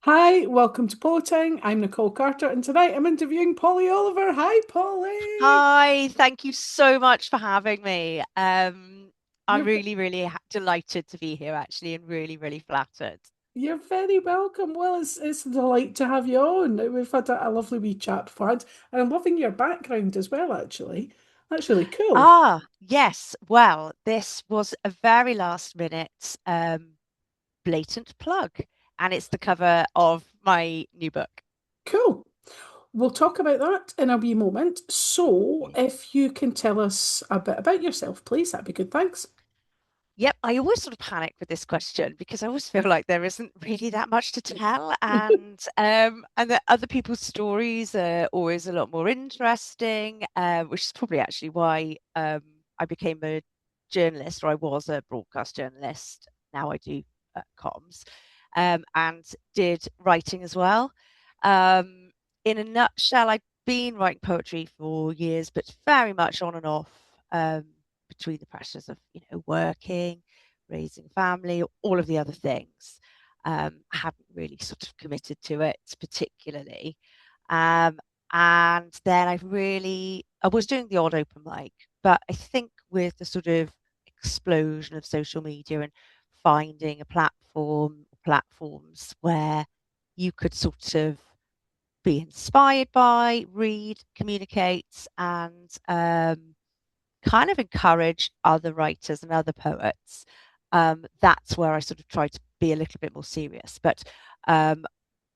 Hi, welcome to Polling. I'm Nicole Carter, and tonight I'm interviewing Polly Oliver. Hi, Polly. Hi, thank you so much for having me. I'm You're really delighted to be here actually and really flattered. you're very welcome. Well, it's a delight to have you on. We've had a lovely wee chat beforehand, and I'm loving your background as well. Actually, that's really cool. Yes. Well, this was a very last minute blatant plug, and it's the cover of my new book. Cool. We'll talk about that in a wee moment. So, Okay. if you can tell us a bit about yourself, please, that'd be good. Thanks. Yep, I always sort of panic with this question because I always feel like there isn't really that much to tell, and that other people's stories are always a lot more interesting, which is probably actually why I became a journalist, or I was a broadcast journalist. Now I do comms, and did writing as well. Um, in a nutshell, I've been writing poetry for years, but very much on and off. Between the pressures of working, raising a family, all of the other things. I haven't really sort of committed to it particularly. Um, and then I was doing the odd open mic, but I think with the sort of explosion of social media and finding a platforms where you could sort of be inspired by, read, communicate, and kind of encourage other writers and other poets. That's where I sort of try to be a little bit more serious. But um,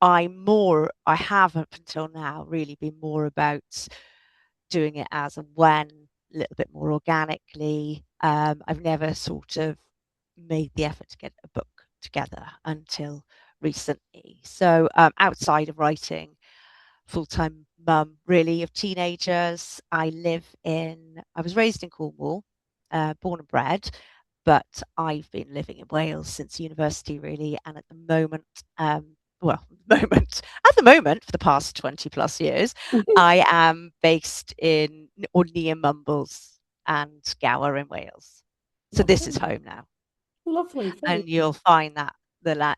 I have up until now really been more about doing it as and when, a little bit more organically. I've never sort of made the effort to get a book together until recently. So outside of writing, full-time mum really of teenagers. I was raised in Cornwall, born and bred, but I've been living in Wales since university really. And at the moment, well, at the moment, for the past 20 plus years, I am based in or near Mumbles and Gower in Wales. So this is Lovely, home now. lovely, very And nice. you'll find that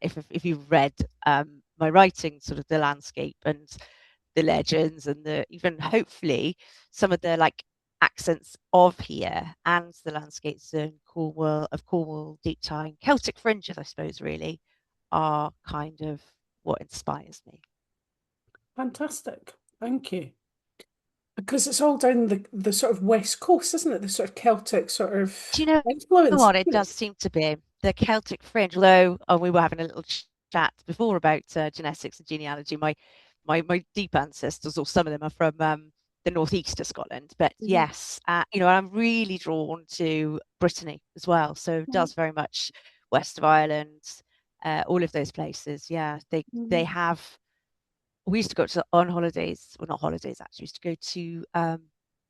if you've read my writing, sort of the landscape and the legends and the even hopefully some of the like accents of here and the landscapes in Cornwall, deep time, Celtic fringes, I suppose, really are kind of what inspires me. Fantastic. Thank you. Because it's all down the sort of west coast, isn't it? The sort of Celtic sort of Do you know influence. what? It does seem to be the Celtic fringe, although we were having a little chat before about genetics and genealogy. My deep ancestors, or some of them, are from the northeast of Scotland. But Mhm. yes, I'm really drawn to Brittany as well. So it does very much west of Ireland, all of those places. Yeah, they Mhm. have. We used to go to on holidays, well, not holidays actually. We used to go to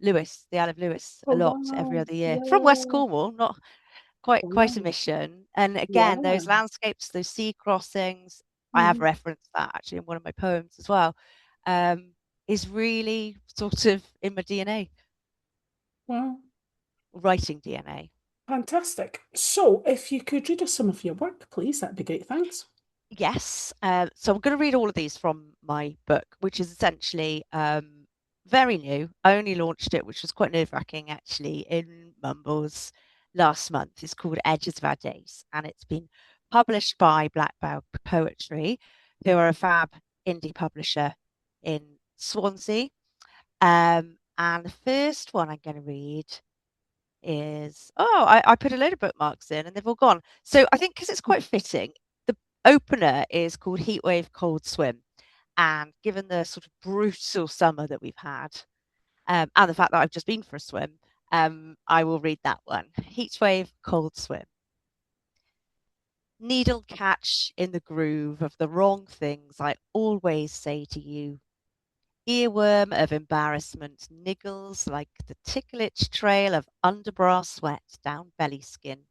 Lewis, the Isle of Lewis, Oh a lot every wow. other year from West Yeah. Cornwall, not quite a Wow. mission. And again, Yeah. those landscapes, those sea crossings, I have Mhm. referenced that actually in one of my poems as well, um, is really sort of in my DNA, Wow. writing DNA. Fantastic. So if you could read us some of your work, please, that'd be great. Thanks. Yes. So I'm going to read all of these from my book, which is essentially very new. I only launched it, which was quite nerve-wracking actually, in Mumbles last month. It's called Edges of Our Days, and it's been published by Black Bough Poetry, who are a fab indie publisher in Swansea. And the first one I'm going to read is I put a load of bookmarks in and they've all gone. So I think because it's quite fitting, the opener is called Heatwave Cold Swim. And given the sort of brutal summer that we've had, and the fact that I've just been for a swim, I will read that one. Heatwave Cold Swim. Needle catch in the groove of the wrong things I always say to you. Earworm of embarrassment niggles like the ticklish trail of underbra sweat down belly skin.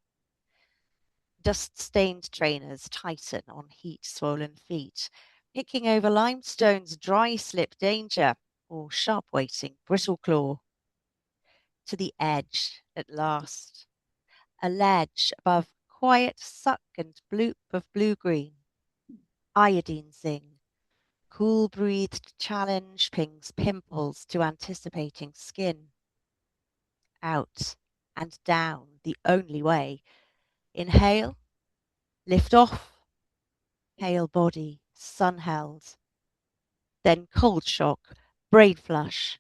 Dust-stained trainers tighten on heat-swollen feet, picking over limestone's dry slip danger, or sharp waiting, brittle claw, to the edge at last, a ledge above quiet suck and bloop of blue-green, iodine zing, cool-breathed challenge pings pimples to anticipating skin. Out and down the only way. Inhale, lift off, pale body, sun held. Then cold shock, brain flush,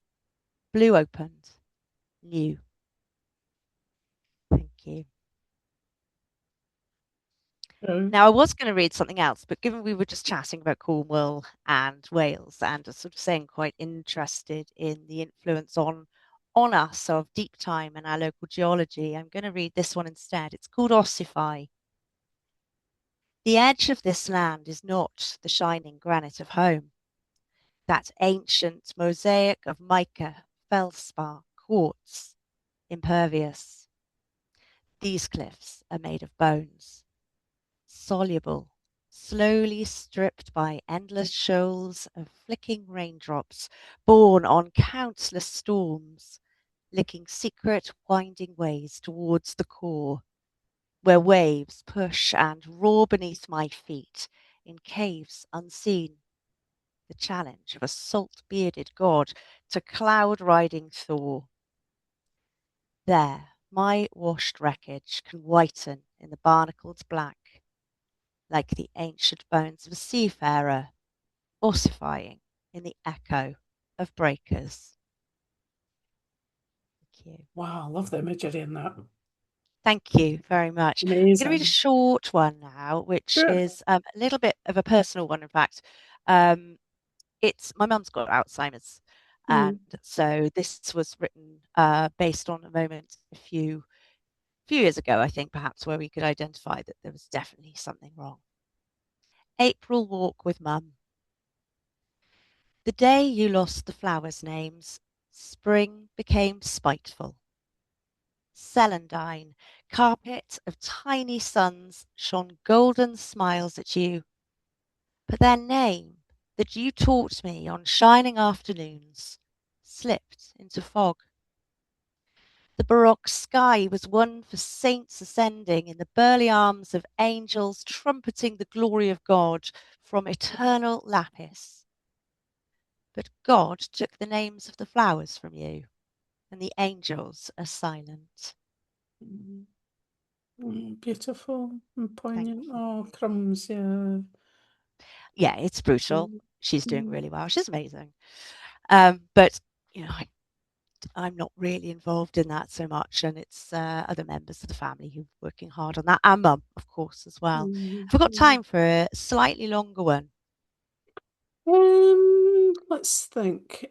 blue opened, new. Thank you. Now, I was going to read something else, but given we were just chatting about Cornwall and Wales and sort of saying quite interested in the influence on us of deep time and our local geology, I'm going to read this one instead. It's called Ossify. The edge of this land is not the shining granite of home, that ancient mosaic of mica, feldspar, quartz, impervious. These cliffs are made of bones, soluble, slowly stripped by endless shoals of flicking raindrops, borne on countless storms, licking secret winding ways towards the core, where waves push and roar beneath my feet in caves unseen. The challenge of a salt-bearded god to cloud-riding Thor. There, my washed wreckage can whiten in the barnacled black, like the ancient bones of a seafarer, ossifying in the echo of breakers. Thank you. Wow, I love the imagery in that. Thank you very much. I'm going to read a Amazing. short one now, which Sure. is a little bit of a personal one, in fact. It's my mum's got Alzheimer's, and so this was written based on a moment a few years ago, I think, perhaps, where we could identify that there was definitely something wrong. April walk with Mum. The day you lost the flowers' names, spring became spiteful. Celandine, carpet of tiny suns, shone golden smiles at you. But their name, that you taught me on shining afternoons, slipped into fog. The baroque sky was one for saints ascending in the burly arms of angels trumpeting the glory of God from eternal lapis. But God took the names of the flowers from you, and the angels are silent. Beautiful and poignant. Thank you. Oh, crumbs, yeah. Yeah, it's brutal. Mm, She's doing mm, really well. She's amazing. But you know, I'm not really involved in that so much, and it's other members of the family who are working hard on that, and Mum, of course, as well. Have we got mm. time for a slightly longer one? Let's think.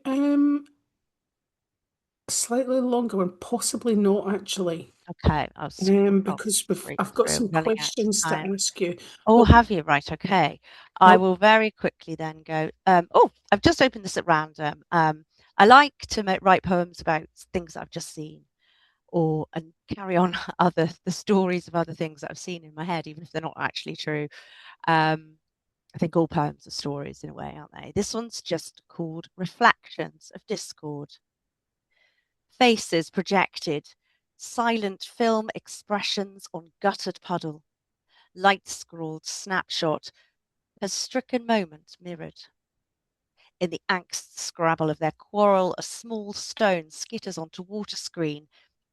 Slightly longer one, possibly not actually. Okay, I'll Because break I've got through. some We're running out questions of to time. ask you. Oh, But have you? Right, okay. I well, will very quickly then go. Oh, I've just opened this at random. I like to write poems about things I've just seen, or and carry on the stories of other things that I've seen in my head, even if they're not actually true. I think all poems are stories in a way, aren't they? This one's just called Reflections of Discord. Faces projected, silent film expressions on guttered puddle, light scrawled snapshot, a stricken moment mirrored. In the angst scrabble of their quarrel, a small stone skitters onto water screen.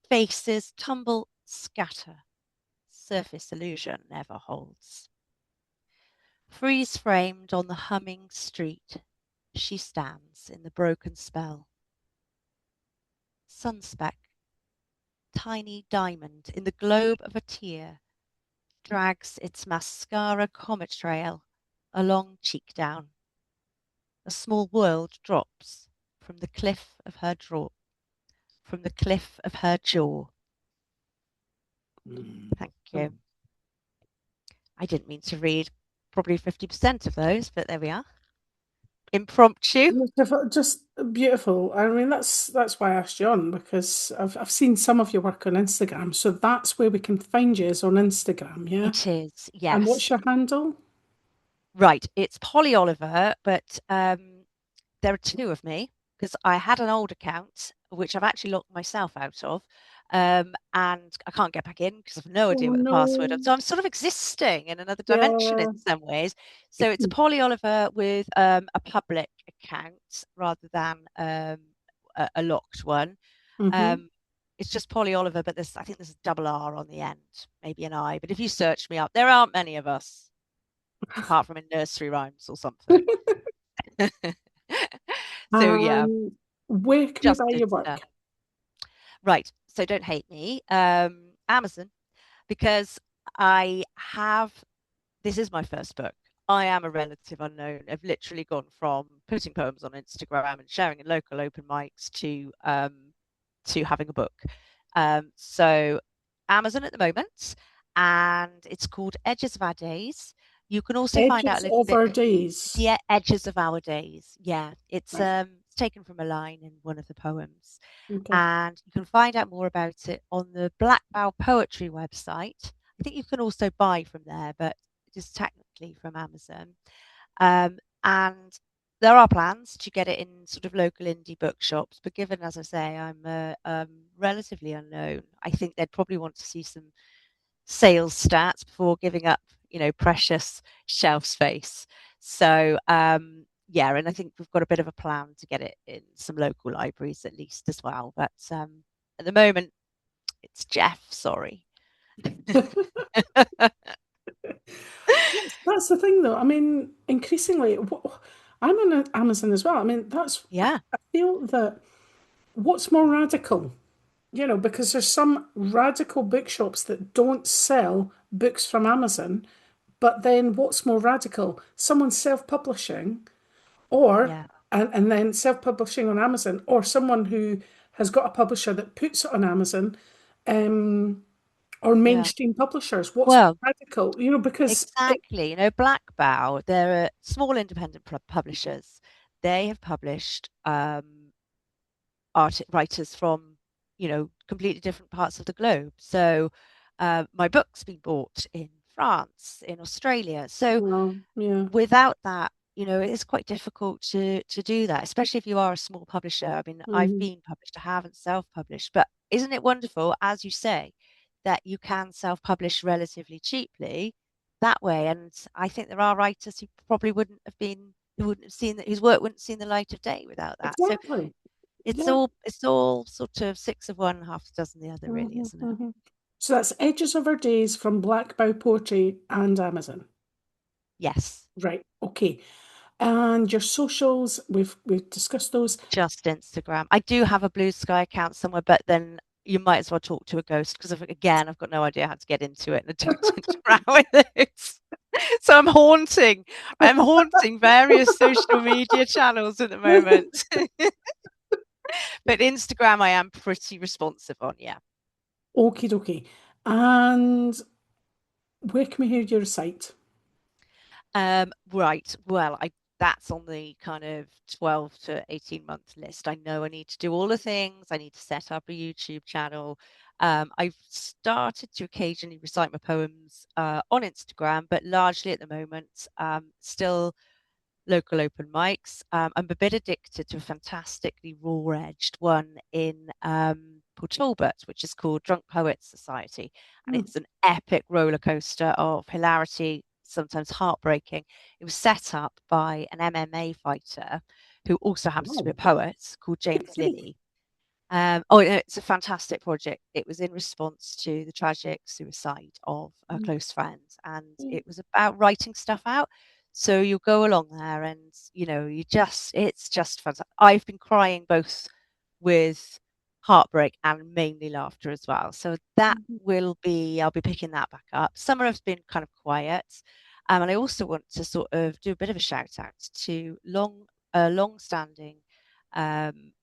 Faces tumble, scatter. Surface illusion never holds. Freeze framed on the humming street, she stands in the broken spell. Sunspeck, tiny diamond in the globe of a tear, drags its mascara comet trail along cheek down. A small world drops from the cliff of her jaw. Thank you. I didn't mean to read probably 50% of those, but there we are. Impromptu. just beautiful. I mean, that's why I asked you on because I've seen some of your work on Instagram, so that's where we can find you is on Instagram, yeah. It is, And what's yes. your handle? Right, it's Polly Oliver, but there are two of me. because I had an old account, which I've actually locked myself out of. And I can't get back in because I've no idea Oh what the password is. no. So I'm sort of existing in another dimension in Yeah. some ways. So it's a Polly Oliver with a public account rather than a locked one. Mm-hmm. Um, it's just Polly Oliver, but I think there's a double R on the end, maybe an I. But if you search me up, there aren't many of us, apart from in nursery rhymes or something. So yeah, And where can we just buy your Insta. work? Right. So don't hate me. Amazon, because I have, this is my first book. I am a relative unknown. I've literally gone from putting poems on Instagram and sharing in local open mics to having a book. So Amazon at the moment, and it's called Edges of Our Days. You can also find out a Edges little of bit Our Days. the edges of our days. Yeah, Right. it's taken from a line in one of the poems, Okay. and you can find out more about it on the Black Bough Poetry website. I think you can also buy from there, but it is technically from Amazon. And there are plans to get it in sort of local indie bookshops, but given, as I say, I'm relatively unknown, I think they'd probably want to see some sales stats before giving up, precious shelf space. So yeah, and I think we've got a bit of a plan to get it in some local libraries at least as well. But at the moment, it's Jeff. Sorry. That's the thing, though. I mean, increasingly, I'm on Amazon as well. I mean, Yeah, I feel that what's more radical, because there's some radical bookshops that don't sell books from Amazon, but then what's more radical? Someone self-publishing or, yeah, and then self-publishing on Amazon, or someone who has got a publisher that puts it on Amazon, um, or yeah. mainstream publishers. What's Well, radical? Because exactly. Black Bough, they're small independent publishers. They have published writers from, completely different parts of the globe. So my book's been bought in France, in Australia. So yeah. without that, it's quite difficult to do that, especially if you are a small publisher. I mean, I've Mhm. been published, I haven't self-published, but isn't it wonderful, as you say, that you can self-publish relatively cheaply that way? And I think there are writers who wouldn't have seen that, whose work wouldn't have seen the light of day without that. So Exactly. it's Yeah. all sort of six of one, half a dozen the other, really, Mhm, isn't it? mhm. So that's Edges of Our Days from Black Bow Poetry and Amazon. Yes, Right. Okay. And your socials, we've discussed those. just Instagram. I do have a Blue Sky account somewhere, but then you might as well talk to a ghost because again, I've got no idea how to get into it and I don't interact with it. So I'm haunting various social media channels at the moment. But Instagram, I am pretty responsive on, yeah. Okie dokie. And where can we hear your recite? Right. Well, I that's on the kind of 12 to 18-month list. I know I need to do all the things. I need to set up a YouTube channel. I've started to occasionally recite my poems on Instagram, but largely at the moment, still local open mics. I'm a bit addicted to a fantastically raw-edged one in Port Talbot, which is called Drunk Poets Society. And Hmm. it's an epic roller coaster of hilarity, sometimes heartbreaking. It was set up by an MMA fighter who also happens to be a Wow. poet called Good James grief. Lilly. Oh, it's a fantastic project. It was in response to the tragic suicide of a Mm. close friend, and it was about writing stuff out. So you go along there, and it's just fantastic. I've been crying both with heartbreak and mainly laughter as well. So I'll be picking that back up. Summer has been kind of quiet, and I also want to sort of do a bit of a shout out to long-standing. Um,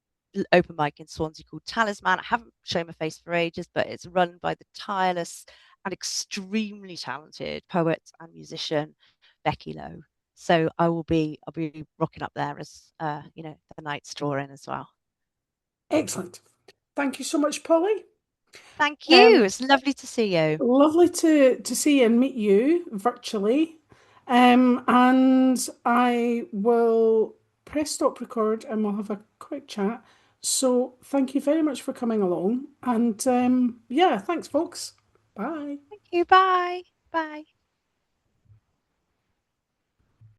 Open mic in Swansea called Talisman. I haven't shown my face for ages, but it's run by the tireless and extremely talented poet and musician Becky Lowe. So I'll be rocking up there as the night's drawing as well. Excellent. Thank you so much, Polly. Thank you. Um, It's lovely to see you. Lovely to see and meet you virtually. And I will. press stop record and we'll have a quick chat. So thank you very much for coming along. And yeah, thanks, folks. Bye. Thank you. Bye. Bye.